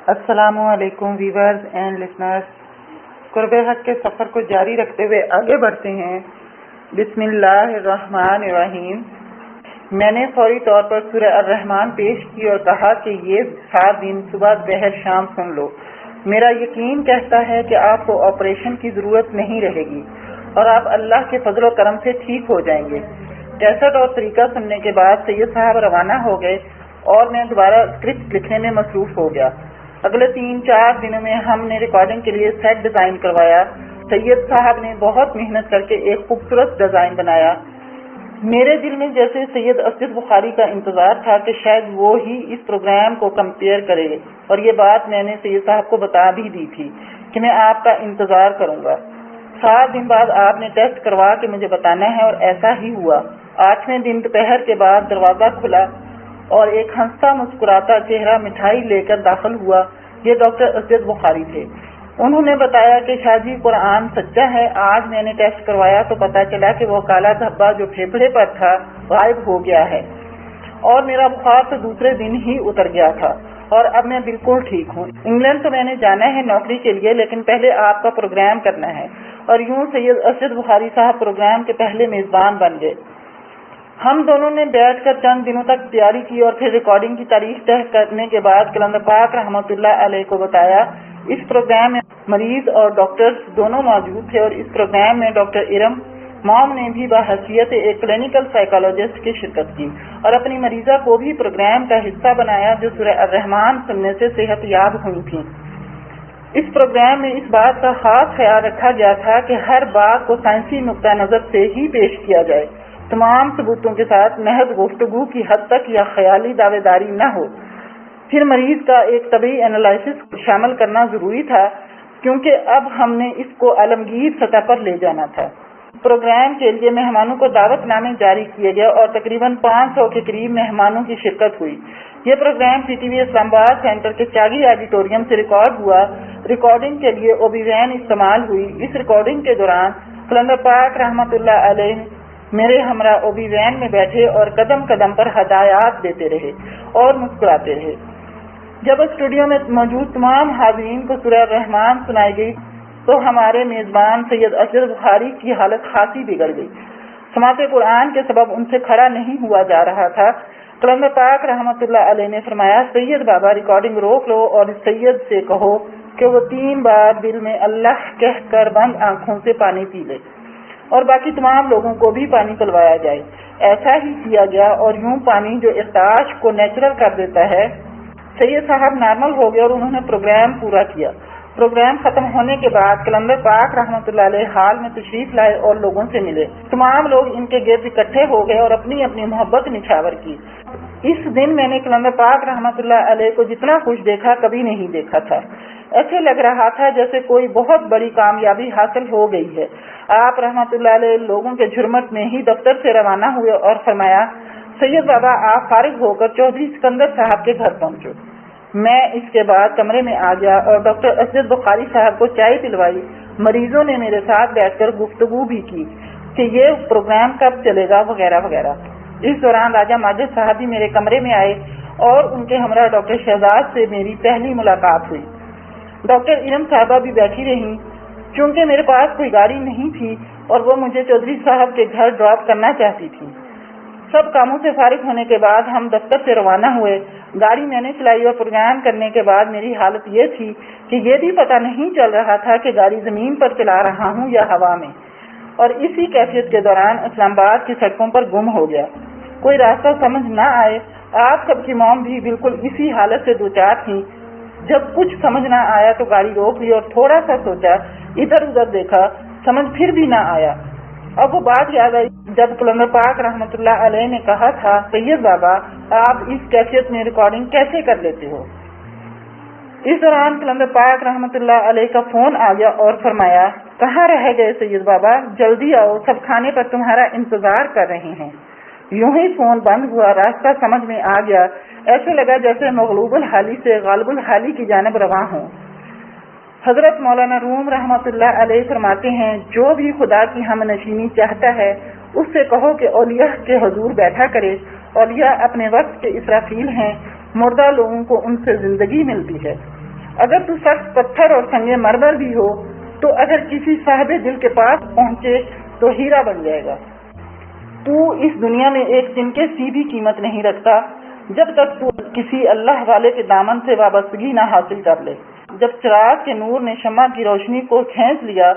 अस्सलामु अलैकुम viewers and listeners. कुर्बे हक के सफ़र को जारी रखते हुए आगे बढ़ते हैं। बिस्मिल्लाहिर्रहमानिर्रहीम। मैंने फौरी तौर पर सूरह अर्रहमान पेश की और कहा कि ये 7 दिन सुबह दोपहर शाम सुन लो। मेरा यकीन कहता है कि आपको ऑपरेशन की ज़रूरत नहीं रहेगी और आप अल्लाह के फजल और करम से ठीक हो जाएंगे। कैसेट और तरीका सुनने के बाद सैयद साहब रवाना हो गए और मैं दोबारा स्क्रिप्ट लिखने में मसरूफ़ हो गया। अगले 3-4 दिनों में हमने रिकॉर्डिंग के लिए सेट डिज़ाइन करवाया। सैयद साहब ने बहुत मेहनत करके एक खूबसूरत डिज़ाइन बनाया। मेरे दिल में जैसे सैयद असद बुखारी का इंतज़ार था कि शायद वो ही इस प्रोग्राम को कंपेयर करे, और ये बात मैंने सैयद साहब को बता भी दी थी कि मैं आपका इंतज़ार करूँगा। 7 दिन बाद आपने टेस्ट करवा के मुझे बताना है, और ऐसा ही हुआ। 8वें दिन दोपहर के बाद दरवाज़ा खुला और एक हंसता मुस्कुराता चेहरा मिठाई लेकर दाखिल हुआ। ये डॉक्टर असद बुखारी थे। उन्होंने बताया कि शाहजी कुरान सच्चा है। आज मैंने टेस्ट करवाया तो पता चला कि वो काला धब्बा जो फेफड़े पर था गायब हो गया है, और मेरा बुखार तो दूसरे दिन ही उतर गया था और अब मैं बिल्कुल ठीक हूँ। इंग्लैंड तो मैंने जाना है नौकरी के लिए, लेकिन पहले आपका प्रोग्राम करना है। और यूं सैयद असद बुखारी साहब प्रोग्राम के पहले मेजबान बन गए। हम दोनों ने बैठकर चंद दिनों तक तैयारी की और फिर रिकॉर्डिंग की तारीख तय करने के बाद कलंदर पाक रहमतुल्लाह अलैह को बताया। इस प्रोग्राम में मरीज और डॉक्टर्स दोनों मौजूद थे, और इस प्रोग्राम में डॉक्टर इरम मॉम ने भी बहैसियत एक क्लिनिकल साइकोलॉजिस्ट की शिरकत की और अपनी मरीजा को भी प्रोग्राम का हिस्सा बनाया जो सूरह अर्रहमान सुनने से सेहत याब हुई थी। इस प्रोग्राम में इस बात का खास ख्याल रखा गया था कि हर बात को साइंसी नुक्ता नजर से ही पेश किया जाए, तमाम सबूतों के साथ महज गुफ्तगू की हद तक या ख्याली दावेदारी न हो। फिर मरीज का एक तबी एनालिसिस शामिल करना जरूरी था, क्योंकि अब हमने इसको आलमगीर सतह पर ले जाना था। प्रोग्राम के लिए मेहमानों को दावतनामे जारी किए गए और तकरीबन 500 के करीब मेहमानों की शिरकत हुई। ये प्रोग्राम PTV इस्लामाबाद सेंटर के चागी ऑडिटोरियम से रिकॉर्ड हुआ। रिकॉर्डिंग के लिए ओबी वैन इस्तेमाल हुई। इस रिकॉर्डिंग के दौरान कलंदर पाक रहमतुल्लाह अलैह मेरे हमरा ओबी वैन में बैठे और कदम कदम पर हदायत देते रहे और मुस्कुराते रहे। जब स्टूडियो में मौजूद तमाम हाज़रीन को सूरह रहमान सुनाई गई तो हमारे मेजबान सैयद असद बुखारी की हालत खासी बिगड़ गई। समाते कुरान के सबब उनसे खड़ा नहीं हुआ जा रहा था। कलंदर पाक रहमतुल्लाह अलैह ने फरमाया, सैयद बाबा रिकॉर्डिंग रोक लो और सैयद से कहो कि वो 3 बार दिल में अल्लाह कहकर बंद आंखों से पानी पी ले और बाकी तमाम लोगों को भी पानी पिलवाया जाए। ऐसा ही किया गया और यूं पानी जो इख्ताश को नेचुरल कर देता है। सैयद साहब नॉर्मल हो गए और उन्होंने प्रोग्राम पूरा किया। प्रोग्राम खत्म होने के बाद कलंदर पाक रहमतुल्लाह अलैह हाल में तशरीफ लाए और लोगों से मिले। तमाम लोग इनके गिर्द इकट्ठे हो गए और अपनी अपनी मोहब्बत निछावर की। इस दिन मैंने कलंदर पाक रहमतुल्लाह अलैह को जितना खुश देखा कभी नहीं देखा था। ऐसे लग रहा था जैसे कोई बहुत बड़ी कामयाबी हासिल हो गई है। आप रहमतुल्लाह अलैह लोगों के झुरमट में ही दफ्तर से रवाना हुए और फरमाया, सैयद बाबा आप फारिग होकर चौधरी सिकंदर साहब के घर पहुंचो। मैं इसके बाद कमरे में आ गया और डॉक्टर असद बुखारी साहब को चाय पिलवाई। मरीजों ने मेरे साथ बैठकर गुफ्तगू भी की कि ये प्रोग्राम कब चलेगा वगैरह वगैरह। इस दौरान राजा माजिद साहब भी मेरे कमरे में आए और उनके हमरा डॉक्टर शहजाद से मेरी पहली मुलाकात हुई। डॉक्टर इरम साहबा भी बैठी रहीं। चूंकि मेरे पास कोई गाड़ी नहीं थी और वो मुझे चौधरी साहब के घर ड्रॉप करना चाहती थी। सब कामों से फारिग होने के बाद हम दफ्तर से रवाना हुए। गाड़ी मैंने चलाई और प्रोग्राम करने के बाद मेरी हालत ये थी कि ये भी पता नहीं चल रहा था कि गाड़ी जमीन पर चला रहा हूँ या हवा में। और इसी कैफियत के दौरान इस्लामाबाद की सड़कों पर गुम हो गया। कोई रास्ता समझ न आए। आप सबकी मॉम भी बिल्कुल इसी हालत से दो चार थी। जब कुछ समझ न आया तो गाड़ी रोक ली और थोड़ा सा सोचा, इधर उधर देखा, समझ फिर भी ना आया। अब वो बात याद आई जब कलंदर पाक रहमतुल्लाह अलैह ने कहा था, सैयद बाबा आप इस कैफियत में रिकॉर्डिंग कैसे कर लेते हो। इस दौरान कलंदर पाक रहमतुल्लाह अलैह का फोन आ गया और फरमाया, कहाँ रह गए सैयद बाबा, जल्दी आओ, सब खाने पर तुम्हारा इंतजार कर रहे हैं। यूं ही फोन बंद हुआ। रास्ता समझ में आ गया। ऐसे लगा जैसे मगलूबुल हाली से गालिबुल हाली की जानिब रवा हूँ। हजरत मौलाना रूम रहमतुल्लाह अलैह फरमाते हैं, जो भी खुदा की हमनशीनी चाहता है उससे कहो कि औलिया के हुजूर बैठा करे। औलिया अपने वक्त के इसराफील हैं, मुर्दा लोगों को उनसे जिंदगी मिलती है। اگر تو سخت پتھر اور سنگ مرمر بھی ہو تو اگر کسی صاحب دل کے پاس پہنچے تو ہیرا بن جائے گا۔ تو اس دنیا میں ایک تنکے سی بھی قیمت نہیں رکھتا جب تک تو کسی اللہ والے کے دامن سے وابستگی نہ حاصل کر لے۔ جب چراغ کے نور نے شمع کی روشنی کو کھینچ لیا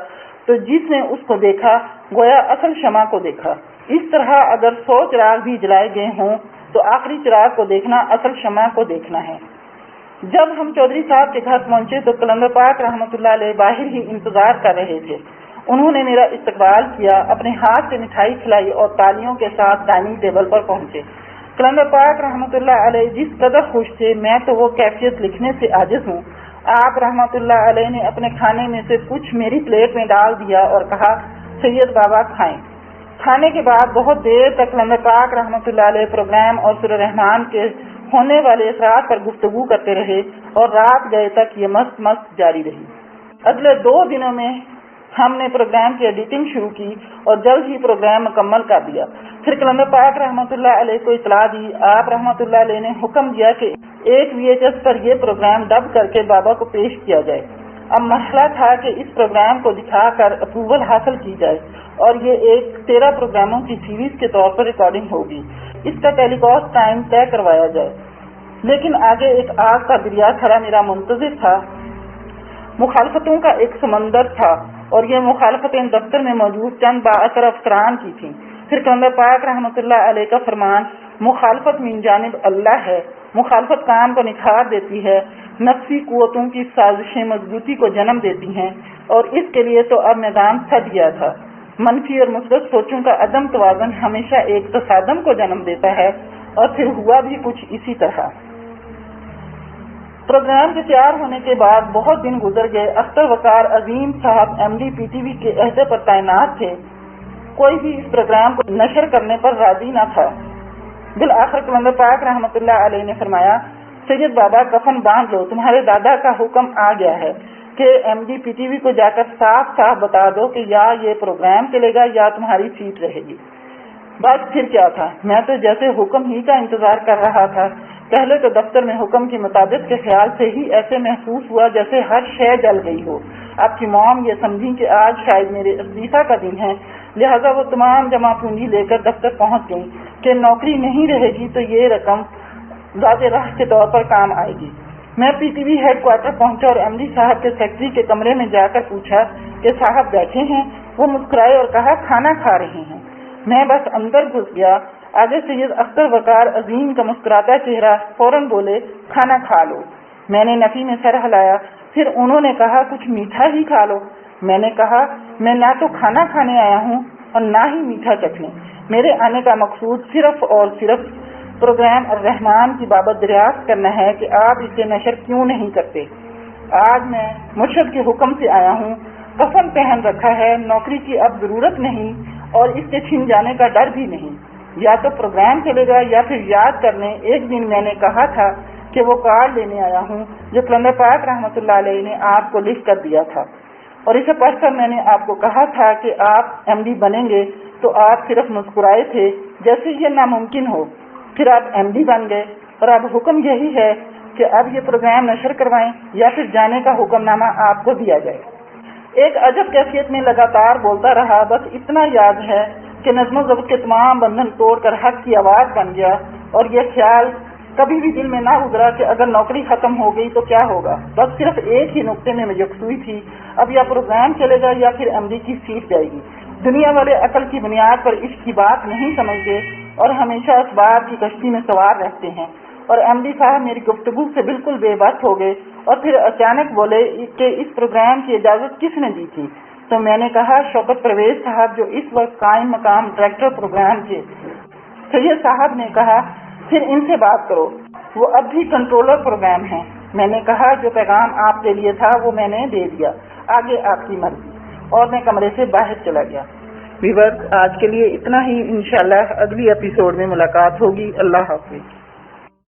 تو جس نے اس کو دیکھا گویا اصل شمع کو دیکھا۔ اس طرح اگر 100 چراغ بھی جلائے گئے ہوں تو آخری چراغ کو دیکھنا اصل شمع کو دیکھنا ہے۔ جب ہم چودھری صاحب کے گھر پہنچے تو کلندر پاک رحمۃ اللہ علیہ باہر ہی انتظار کر رہے تھے۔ انہوں نے میرا استقبال کیا، اپنے ہاتھ سے مٹھائی کھلائی اور تالیوں کے ساتھ ڈائننگ ٹیبل پر پہنچے۔ کلندر پاک رحمۃ اللہ علیہ جس قدر خوش تھے میں تو وہ کیفیت لکھنے سے عاجز ہوں۔ آپ رحمۃ اللہ علیہ نے اپنے کھانے میں سے کچھ میری پلیٹ میں ڈال دیا اور کہا سید بابا کھائیں۔ کھانے کے بعد بہت دیر تک کلندر پاک رحمۃ اللہ علیہ پروگرام اور سورہ رحمان کے ہونے والے اثرات پر گفتگو کرتے رہے اور رات گئے تک یہ مست جاری رہی۔ اگلے 2 دنوں میں ہم نے پروگرام کی ایڈیٹنگ شروع کی اور جلد ہی پروگرام مکمل کر دیا۔ پھر کلندر پاک رحمۃ اللہ علیہ کو اطلاع دی۔ آپ رحمۃ اللہ علیہ نے حکم دیا کہ ایک VHS پر یہ پروگرام ڈب کر کے بابا کو پیش کیا جائے۔ اب مسئلہ تھا کہ اس پروگرام کو دکھا کر اپروول حاصل کی جائے اور یہ ایک 13 پروگراموں کی سیریز کے طور پر ریکارڈنگ ہوگی۔ اس کا ٹیلی کاسٹ ٹائم طے کروایا جائے، لیکن آگے ایک آگ کا دریا کھڑا میرا منتظر تھا۔ مخالفتوں کا ایک سمندر تھا اور یہ مخالفتیں دفتر میں موجود چند بااثر افسران کی تھیں۔ پھر کلندر پاک رحمۃ اللہ علیہ کا فرمان مخالفت من جانب اللہ ہے، مخالفت کام کو نکھار دیتی ہے، نفسی قوتوں کی سازشیں مضبوطی کو جنم دیتی ہیں اور اس کے لیے تو اب میدان سج گیا تھا۔ منفی اور مثبت سوچوں کا عدم توازن ہمیشہ ایک تصادم کو جنم دیتا ہے اور پھر ہوا بھی کچھ اسی طرح۔ پروگرام کے تیار ہونے کے بعد بہت دن گزر گئے۔ اختر وقار عظیم صاحب MD PTV کے عہدے پر تعینات تھے۔ کوئی بھی اس پروگرام کو نشر کرنے پر راضی نہ تھا۔ بالآخر کلندر پاک رحمۃ اللہ علیہ نے فرمایا سید بابا کفن باندھ لو، تمہارے دادا کا حکم آ گیا ہے کہ MD PTV کو جا کر صاف بتا دو کہ یا یہ پروگرام چلے گا یا تمہاری سیٹ رہے گی۔ بس پھر کیا تھا، میں تو جیسے حکم ہی کا انتظار کر رہا تھا۔ پہلے تو دفتر میں حکم کے مطابق کے خیال سے ہی ایسے محسوس ہوا جیسے ہر شے جل گئی ہو۔ آپ کی موم یہ سمجھی کہ آج شاید میرے استعفیٰ کا دن ہے، لہذا وہ تمام جمع پونجی لے کر دفتر پہنچ گئی کہ نوکری نہیں رہے گی تو یہ رقم ذات راہ کے طور پر کام آئے گی۔ میں PTV ہیڈ کوارٹر پہنچا اور MD صاحب کے سیکرٹری کے کمرے میں جا کر پوچھا کہ صاحب بیٹھے ہیں؟ وہ مسکرائے اور کہا کھانا کھا رہے ہیں۔ میں بس اندر گھس گیا۔ آگے سید اختر وقار عظیم کا مسکراتا چہرہ فوراً بولے کھانا کھا لو۔ میں نے نفی میں سر ہلایا۔ پھر انہوں نے کہا کچھ میٹھا ہی کھا لو۔ میں نے کہا میں نہ تو کھانا کھانے آیا ہوں اور نہ ہی میٹھا چکھنے، میرے آنے کا مقصود صرف اور صرف پروگرام الرحمان کی بابت دریافت کرنا ہے کہ آپ اسے نشر کیوں نہیں کرتے۔ آج میں مرشد کے حکم سے آیا ہوں، کفن پہن رکھا ہے، نوکری کی اب ضرورت نہیں اور اس کے چھن جانے کا ڈر بھی نہیں۔ یا تو پروگرام چلے گا یا پھر یاد کرنے ایک دن میں نے کہا تھا کہ وہ کارڈ لینے آیا ہوں جو کلندر پاک رحمۃ اللہ علیہ نے آپ کو لکھ کر دیا تھا، اور اسے پڑھ کر میں نے آپ کو کہا تھا کہ آپ MD بنیں گے تو آپ صرف مسکرائے تھے جیسے یہ ناممکن ہو۔ پھر آپ MD بن گئے اور اب حکم یہی ہے کہ اب یہ پروگرام نشر کروائیں یا پھر جانے کا حکم نامہ آپ کو دیا جائے۔ ایک عجب کیفیت میں لگاتار بولتا رہا، بس اتنا یاد ہے کہ نظم و ضبط کے تمام بندھن توڑ کر حق کی آواز بن گیا، اور یہ خیال کبھی بھی دل میں نہ گزرا کہ اگر نوکری ختم ہو گئی تو کیا ہوگا۔ بس صرف ایک ہی نقطے میں یکسوئی تھی، اب یا پروگرام چلے گا یا پھر MD کی سیٹ جائے گی۔ دنیا والے عقل کی بنیاد پر عشق کی بات نہیں سمجھتے اور ہمیشہ اسباب کی کشتی میں سوار رہتے ہیں، اور MD صاحب میری گفتگو سے بالکل بے بس ہو گئے اور پھر اچانک بولے کہ اس پروگرام کی اجازت کس نے دی تھی؟ تو میں نے کہا شوکت پرویز صاحب جو اس وقت قائم مقام ڈائریکٹر پروگرام کے۔ سید صاحب نے کہا پھر ان سے بات کرو، وہ اب بھی کنٹرولر پروگرام ہیں۔ میں نے کہا جو پیغام آپ کے لیے تھا وہ میں نے دے دیا، آگے آپ کی مرضی، اور میں کمرے سے باہر چلا گیا۔ ویورز آج کے لیے اتنا ہی، انشاءاللہ اگلی ایپیسوڈ میں ملاقات ہوگی۔ اللہ حافظ۔